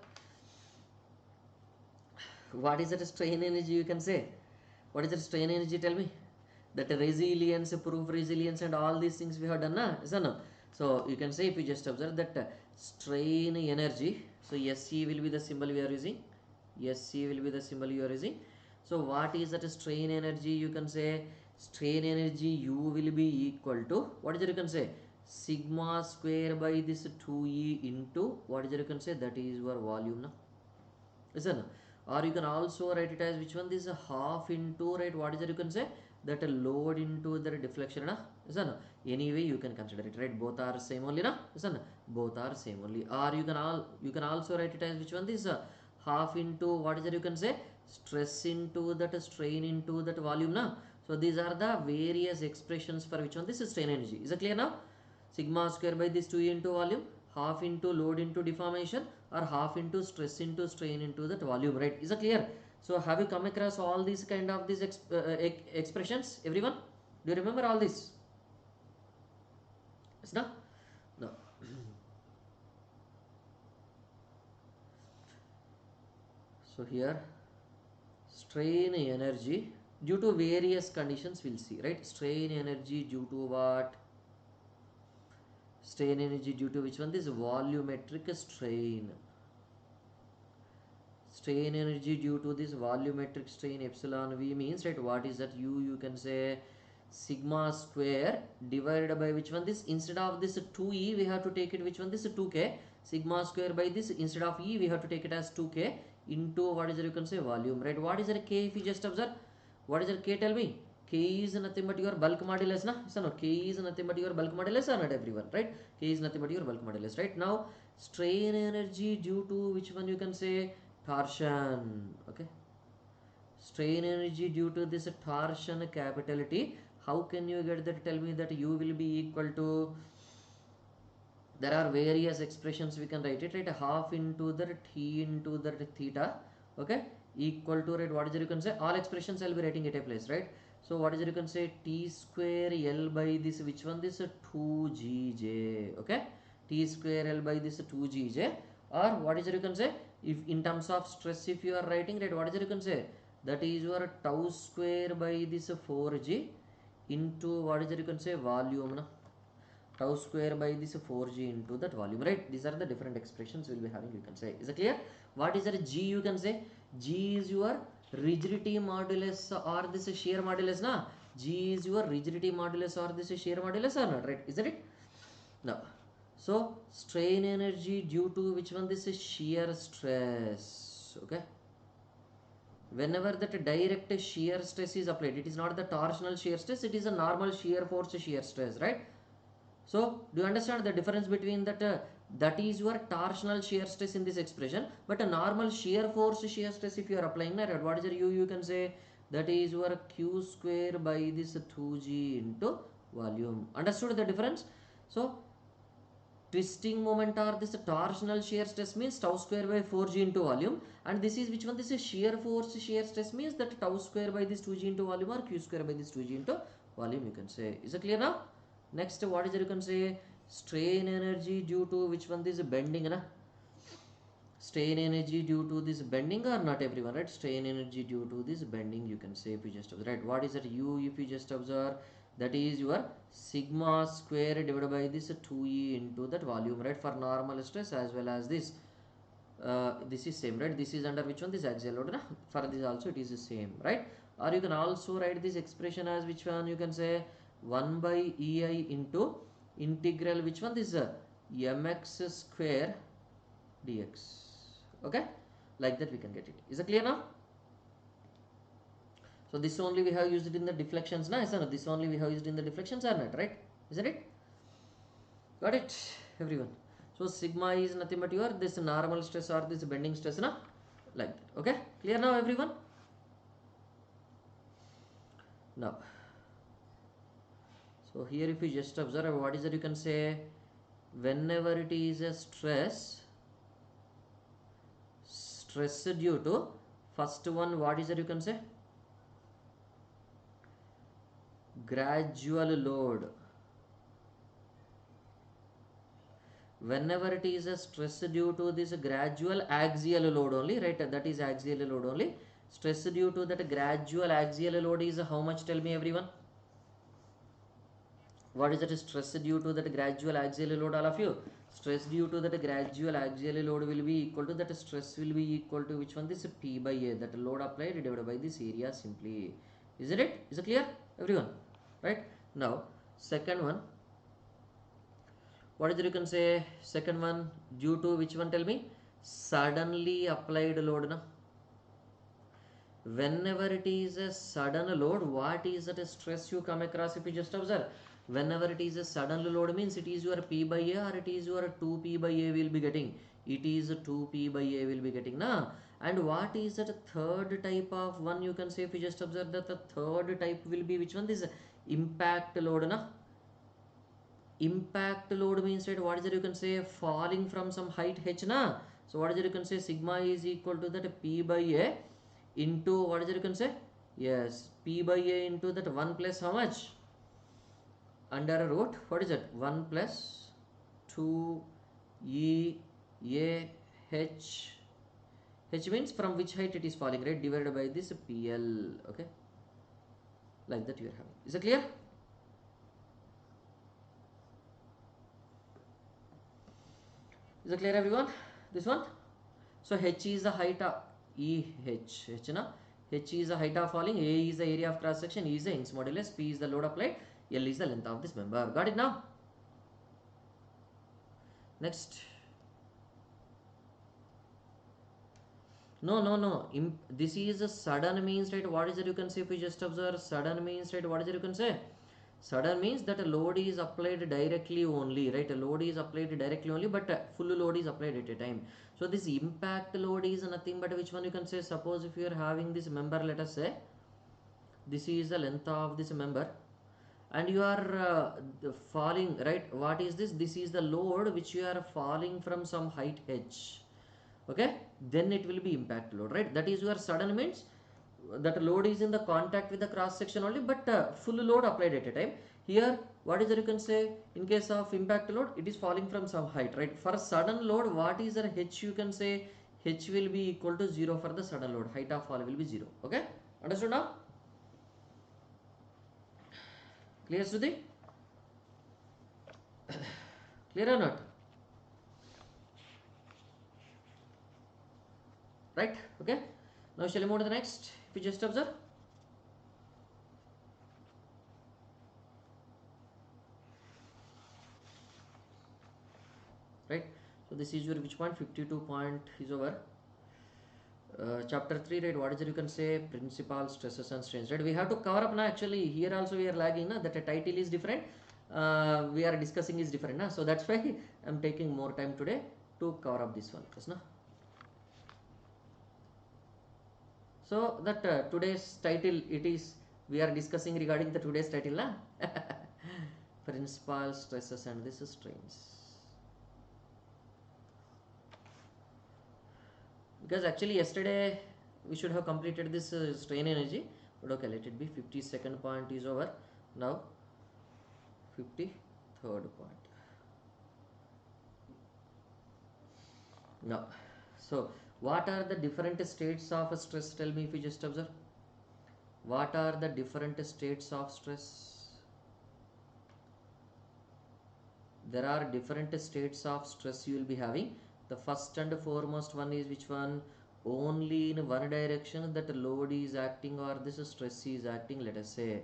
What is that strain energy, you can say? What is that strain energy, tell me? That resilience, proof resilience and all these things we have done, na? Yes or no? So you can say, if you just observe that strain energy, so SC will be the symbol we are using. SC will be the symbol you are using. So what is that strain energy, you can say? Strain energy U will be equal to, what is it, you can say? Sigma square by this 2E into, what is it, you can say? That is your volume, na? Yes or no? Or you can also write it as which one, this is half into, right? What is it, you can say? That a load into the deflection, na? Yes or no? Anyway you can consider it, right? Both are same only, na? Yes or no? Both are same only. Or you can also write it as which one, this half into, what is it, you can say? Stress into that strain into that volume, na? So these are the various expressions for which one, this is strain energy. Is it clear now? Sigma square by this 2 into volume, half into load into deformation, or half into stress into strain into that volume, right? Is it clear? So have you come across all these kind of these expressions, everyone? Do you remember all this? Yes, no? No. So here, strain energy due to various conditions we'll see, right? Strain energy due to what? Strain energy due to which one? This volumetric strain. Strain energy due to this volumetric strain epsilon V means, right, what is that? U, you can say sigma square divided by which one? This, instead of this 2E we have to take it which one? This 2K. Sigma square by this, instead of E we have to take it as 2K into, what is it, you can say, volume, right? What is that K, if you just observe? What is that K, tell me? K is nothing but your bulk modulus, na? So no, K is nothing but your bulk modulus, or not, everyone, right? K is nothing but your bulk modulus, right? Now strain energy due to which one, you can say? Torsion. Okay, strain energy due to this torsion, capital T. How can you get that? Tell me that U will be equal to, there are various expressions we can write it, right? Half into the T into the theta, okay, equal to, right, what is it, you can say? All expressions I'll be writing at a place, right? So what is it, you can say T square L by this, which one, this 2GJ, okay, T square L by this 2GJ, or what is it, you can say, if in terms of stress if you are writing, right, what is it, you can say, that is your tau square by this 4G into what is it, you can say, volume, na? Tau square by this 4G into that volume, right? These are the different expressions we'll be having, you can say. Is it clear? What is that G, you can say? G is your rigidity modulus or this shear modulus, na? G is your rigidity modulus or this shear modulus or not, right? Isn't it? Now, so strain energy due to which one, this is shear stress, okay? Whenever that direct shear stress is applied, it is not the torsional shear stress, it is a normal shear force shear stress, right? So do you understand the difference between that? That is your torsional shear stress in this expression, but a normal shear force shear stress if you are applying that, what is your U, you can say that is your Q square by this 2G into volume. Understood the difference? So twisting moment or this torsional shear stress means tau square by 4G into volume, and this is which one, this is shear force shear stress means that tau square by this 2G into volume or Q square by this 2G into volume, you can say. Is it clear now? Next, what is it, you can say strain energy due to which one, this bending, na? Strain energy due to this bending or not, everyone, right? Strain energy due to this bending, you can say, if you just observe, right? What is that U, if you just observe, that is your sigma square divided by this 2E into that volume, right? For normal stress as well as this. This is same, right? This is under which one, this axial load, na? For this also it is the same, right? Or you can also write this expression as which one, you can say 1 by EI into integral which one, this mx square dx, okay, like that we can get it. Is it clear now? So this only we have used it in the deflections, na? No, this only we have used in the deflections or not, right? Isn't it? Got it, everyone? So sigma is nothing but your this normal stress or this bending stress, na? Like that. Okay, clear now, everyone? Now, so here if you just observe, what is that, you can say whenever it is a stress due to first one, what is that, you can say gradual load. Whenever it is a stress due to this gradual axial load only, right, that is axial load only. Stress due to that gradual axial load is how much, tell me, everyone? What is that stress due to that gradual axial load, all of you? Stress due to that gradual axial load will be equal to that stress will be equal to which one, this P by A, that load applied divided by this area simply. Isn't it? Is it clear, everyone? Right? Now, second one, what is it, you can say second one due to which one, tell me? Suddenly applied load, na? Whenever it is a sudden load, what is that stress you come across, if you just observe? Whenever it is a sudden load means it is your P by A or it is your 2P by A will be getting. It is 2P by A will be getting, na? And what is that third type of one, you can say, if you just observe that the third type will be which one, this impact load, na? Impact load means, right, what is it, you can say falling from some height h, na? So what is it, you can say sigma is equal to that P by A into what is it, you can say, yes, P by A into that 1 plus how much, under a root, what is it, 1 plus 2 E A H, H means from which height it is falling, right, divided by this PL, okay, like that you are having. Is it clear? Is it clear, everyone? This one? So H is the height of H na? H is the height of falling, A is the area of cross section, E is the Young's modulus, P is the load applied, L is the length of this member. Got it now? Next. No. This is a sudden means, right? What is it, you can say, if you just observe sudden means, right? What is it, you can say? Sudden means that a load is applied directly only, right? A load is applied directly only, but full load is applied at a time. So this impact load is nothing but which one, you can say, suppose if you are having this member, let us say this is the length of this member and you are falling, right? What is this? This is the load which you are falling from some height h, okay? Then it will be impact load, right? That is your sudden means that load is in the contact with the cross section only, but full load applied at a time. Here what is that you can say, in case of impact load, it is falling from some height, right? For sudden load, what is the h, you can say h will be equal to 0 for the sudden load, height of fall will be 0. Okay, understood now? Clear, Sudhi? Clear or not? Right? Okay, now shall we move to the next? If you just observe, right? So this is your which point, 52 point is over. Chapter 3, right? What is it you can say, principal stresses and strains, right? We have to cover up now. Actually here also we are lagging na, that a title is different, we are discussing is different na, so that's why I'm taking more time today to cover up this one, yes, na? So that today's title, it is, we are discussing regarding the today's title na? Principal stresses and this is strains. Because actually yesterday we should have completed this strain energy, but okay, let it be. 52nd point is over. Now 53rd point. Now, so what are the different states of stress? Tell me if you just observe. What are the different states of stress? There are different states of stress you will be having. The first and foremost one is which one? Only in one direction that load is acting or this stress is acting, let us say.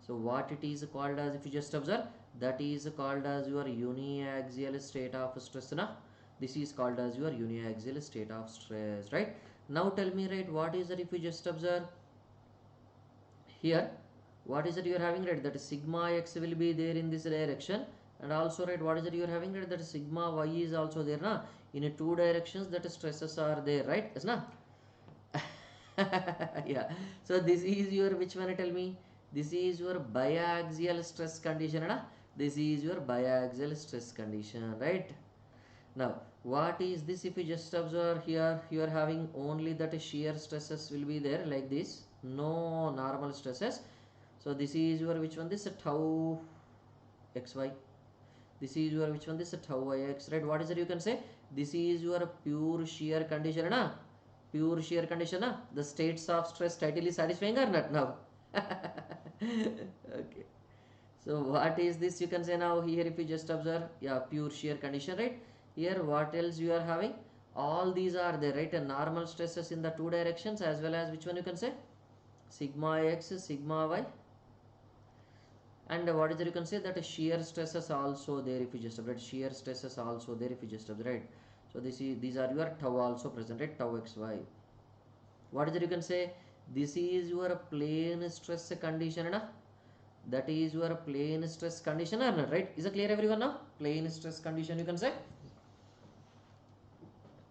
So what it is called as, if you just observe, that is called as your uniaxial state of stress na? This is called as your uniaxial state of stress, right? Now tell me, right, what is that if you just observe here, what is that you are having, right, that sigma x will be there in this direction, and also, right, what is that you are having, right, that sigma y is also there na, in two directions that stresses are there, right? Yes na? Yeah, so this is your which one, tell me? This is your biaxial stress condition na? This is your biaxial stress condition, right? Now what is this? If you just observe here, you are having only that shear stresses will be there like this, no normal stresses. So this is your which one, this tau xy, this is your which one, this tau ix, right? What is it you can say? This is your pure shear condition na? Pure shear condition na? The states of stress title is satisfying or not now? Okay, so what is this you can say now here, if you just observe, yeah, pure shear condition, right? Here what else you are having? All these are there, right? And normal stresses in the two directions, as well as which one you can say? Sigma x, sigma y, and what is there you can say, that shear stresses also there if you just observe, shear stresses also there if you just observe, right? So this is, these are your tau also present, right? Tau xy. What is there you can say? This is your plane stress condition na? That is your plane stress condition or not, right? Is it clear everyone now? Plane stress condition you can say.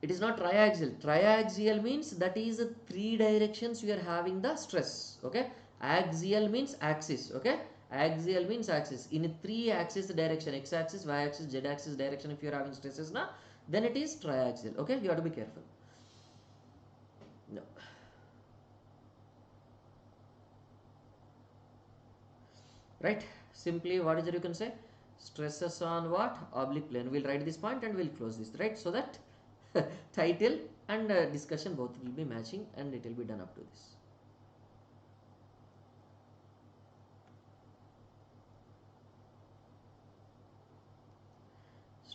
It is not triaxial. Triaxial means that is three directions you are having the stress, okay? Axial means axis, okay? Axial means axis. In three axis direction, x axis, y axis, z axis direction, if you are having stresses na, then it is triaxial, okay? You have to be careful. No. Right? Simply what is it you can say? Stresses on what? Oblique plane. We'll write this point and we'll close this, right? So that title and discussion both will be matching and it will be done up to this.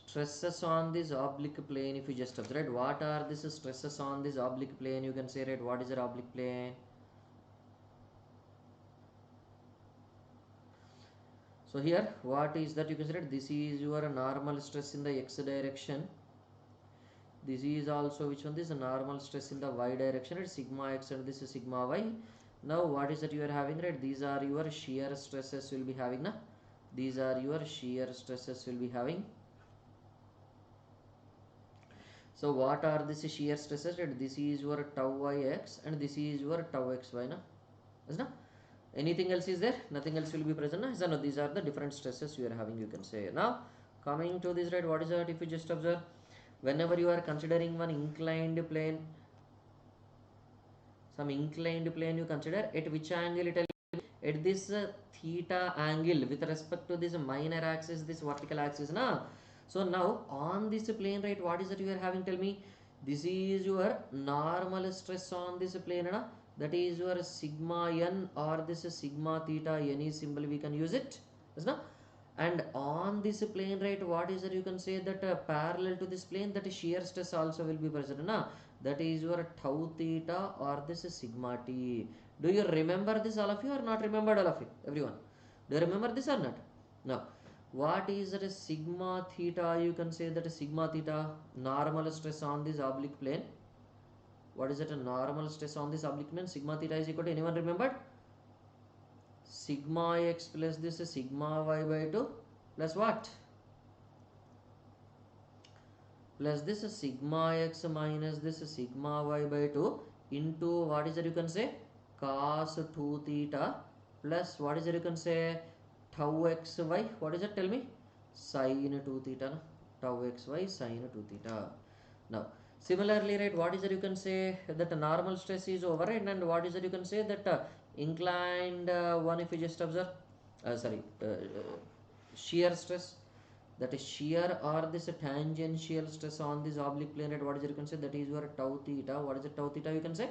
Stresses on this oblique plane, if you just observe, right? What are these stresses on this oblique plane? You can say, right, what is your oblique plane? So here what is that you can say, right? This is your normal stress in the x direction. This is also which one? This is a normal stress in the y direction, right? Sigma x, and this is sigma y. Now what is that you are having, right? These are your shear stresses will be having na? These are your shear stresses will be having. So what are these shear stresses, right? This is your tau ix and this is your tau xy na? Is na? Anything else is there? Nothing else will be present na? No, these are the different stresses you are having, you can say. Now coming to this, right, what is that if you just observe, whenever you are considering one inclined plane, some inclined plane you consider, at which angle it will be? At this theta angle with respect to this minor axis, this vertical axis, na? So now on this plane, right, what is that you are having? Tell me. This is your normal stress on this plane, na? That is your sigma n, or this sigma theta, any symbol we can use it, yes, na? And on this plane, right, what is that you can say that parallel to this plane, that shear stress also will be present, na? That is your tau theta or this sigma t. Do you remember this, all of you, or not remembered, all of you, everyone? Do you remember this or not? No. What is that sigma theta? You can say that sigma theta, normal stress on this oblique plane. What is that a normal stress on this oblique plane? Sigma theta is equal to, anyone remembered? Sigma x plus this sigma y by 2 plus what? Plus this sigma x minus this sigma y by 2 into what is that you can say? Cos 2 theta plus what is that you can say? Tau x y. What is it? Tell me. Sin 2 theta. No? Tau x y sin 2 theta. Now similarly, right, what is that you can say that normal stress is over, right? And what is that you can say that inclined one, if you just observe, shear stress, that is shear or this tangential stress on this oblique plane, right? What is it you can say? That is your tau theta. What is it tau theta? You can say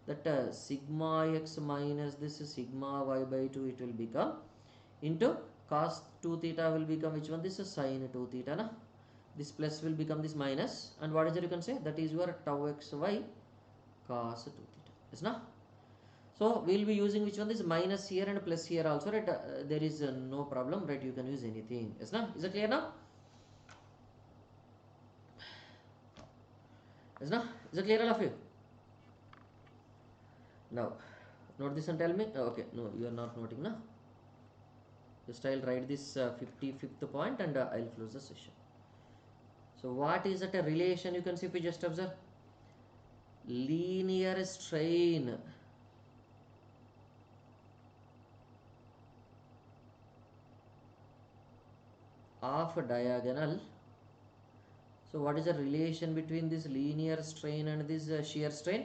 that sigma x minus this sigma y by 2 it will become into cos 2 theta will become which one? This is sin 2 theta, na? This plus will become this minus, and what is it you can say? That is your tau x y cos 2 theta, yes, na? So we will be using which one? This minus here and plus here also, right? There is no problem, right? You can use anything, yes, na? Is it clear now? Yes, na? Is it clear, all of you? Now note this and tell me. Okay, no, you are not noting, na? Just I'll write this 55th point and I'll close the session. So what is that a relation? You can see if you just observe linear strain of diagonal. So what is the relation between this linear strain and this shear strain?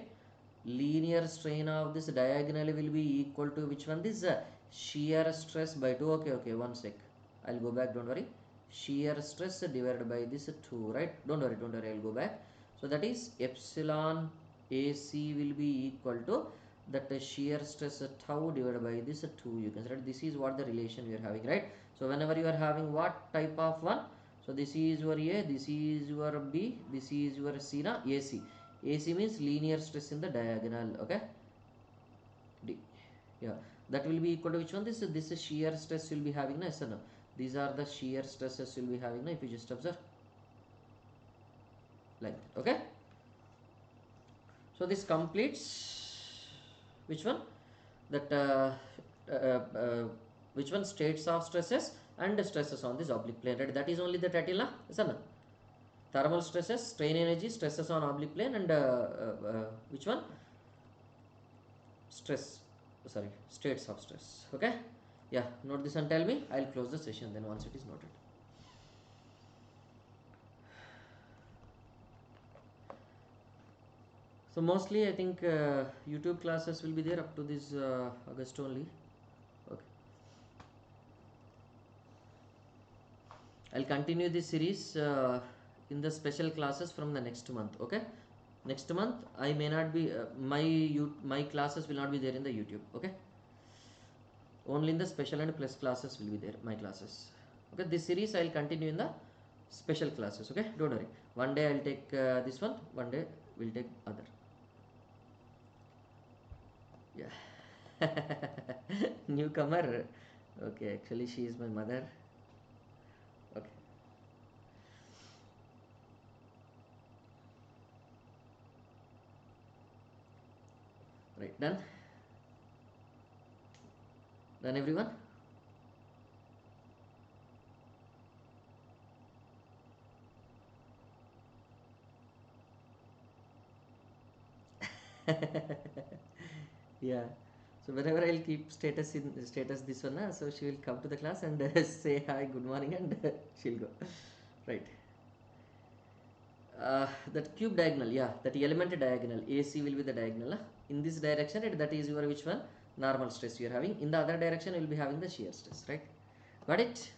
Linear strain of this diagonal will be equal to which one? This shear stress by 2. Okay, one sec, I'll go back, don't worry. Shear stress divided by this 2, right? Don't worry, I'll go back. So that is epsilon AC will be equal to that shear stress tau divided by this 2. You can say this is what the relation we are having, right? So whenever you are having what type of one, so this is your A, this is your B, this is your C, na? AC. AC means linear stress in the diagonal, okay? D. Yeah, that will be equal to which one? This shear stress will be having, na? Yes or no? These are the shear stresses will be having, na? If you just observe like that, okay? So this completes which one? That which one? States of stresses and stresses on this oblique plane, right? That is only the title, na? Yes or no? Thermal stresses, strain energy, stresses on oblique plane, and which one? States of stress, okay? Yeah, note this and tell me. I'll close the session then once it is noted. So mostly I think YouTube classes will be there up to this August only. Okay, I'll continue this series in the special classes from the next month, okay? Next month I may not be my classes will not be there in the YouTube, okay? Only in the special and plus classes will be there, my classes, okay? This series I'll continue in the special classes, okay? Don't worry, one day I'll take this one day we'll take other. Yeah. Newcomer. Okay, actually she is my mother. Okay. Right, done everyone? Yeah, so whenever I'll keep status this one, so she will come to the class and say hi, good morning, and she'll go, right? that cube diagonal, yeah, that element diagonal, AC will be the diagonal. In this direction, that is your which one? Normal stress you are having. In the other direction, you will be having the shear stress, right? Got it?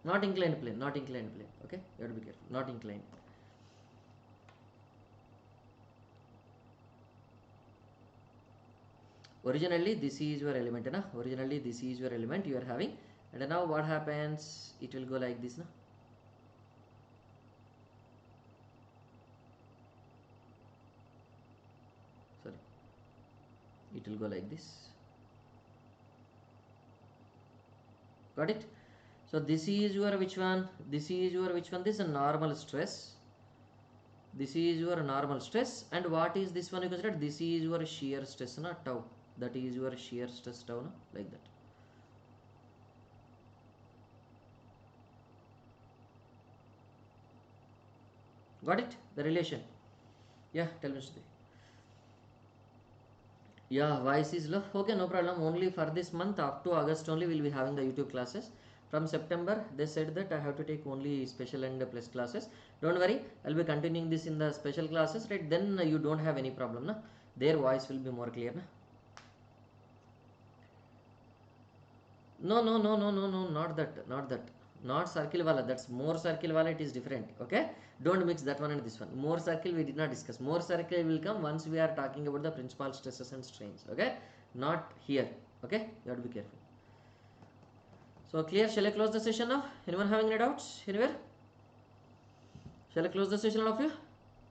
Not inclined plane, not inclined plane. Okay, you have to be careful. Not inclined. Originally, this is your element, na? Originally, this is your element you are having, and now what happens? It will go like this, na? Sorry, it will go like this. Got it? So this is your which one? This is your which one? This is a normal stress. This is your normal stress, and what is this one you consider? This is your shear stress, na, tau. That is your shear stress tau, na, like that. Got it? The relation. Yeah, tell me, Shruti. Yeah, voice is low. Okay, no problem. Only for this month, up to August only, we'll be having the YouTube classes. From September, they said that I have to take only special and plus classes. Don't worry, I'll be continuing this in the special classes, right? Then you don't have any problem, na? Their voice will be more clear, na? No, not that, not circle wala. That's more circle wala. It is different. Okay, don't mix that one and this one. More circle we did not discuss. More circle will come once we are talking about the principal stresses and strains. Okay, not here. Okay, you have to be careful. So clear. Shall I close the session now? Anyone having any doubts anywhere? Shall I close the session, all of you?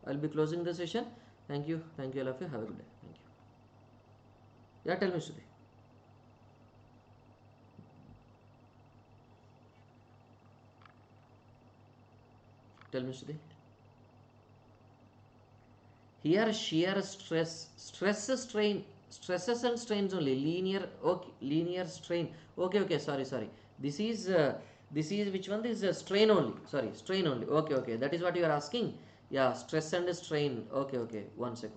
I'll be closing the session. Thank you, all of you. Have a good day. Thank you. Yeah, tell me, Shruti. Tell me, Shruti. Here shear stress, strain, stresses and strains only. Linear, okay, linear strain. Okay, sorry. This is which one? This is strain only. Sorry, strain only. Okay. That is what you are asking. Yeah, stress and strain. Okay. One sec.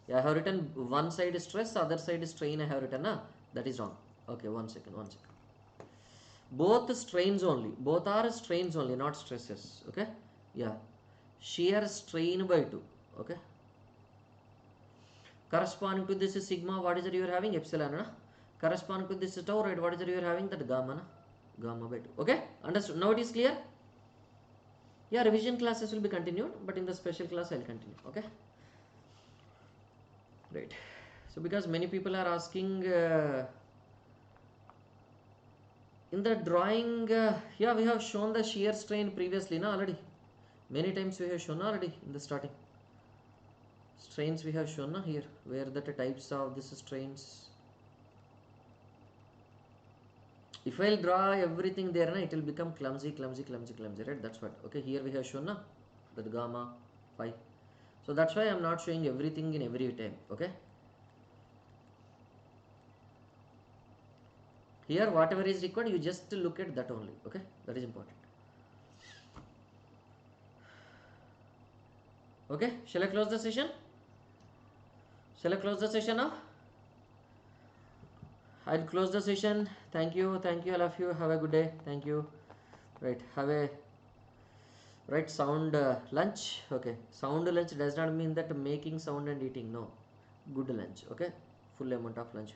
Yeah, I have written one side is stress, other side is strain. I have written, na? That is wrong. Okay, one second. Both strains only. Both are strains only, not stresses. Okay. Yeah, shear strain by 2. Okay, corresponding to this is sigma. What is it you are having? Epsilon, na? Corresponding to this is tau, right? What is it you are having? That gamma, na? Gamma by 2. Okay, understood? Now it is clear. Yeah, revision classes will be continued, but in the special class I'll continue. Okay, right. So because many people are asking in the drawing, yeah, we have shown the shear strain previously, na, already. Many times we have shown already in the starting. Strains we have shown, na, here, where the types of this strains. If I'll draw everything there, na, it will become clumsy, right? That's what. Okay, here we have shown, na, that gamma, phi. So that's why I'm not showing everything in every time. Okay. Here, whatever is required, you just look at that only. Okay, that is important. Okay, shall I close the session? Shall I close the session now? I'll close the session. Thank you, all of you. Have a good day. Thank you. Right, have a right sound lunch. Okay, sound lunch does not mean that making sound and eating. No, good lunch. Okay, full amount of lunch.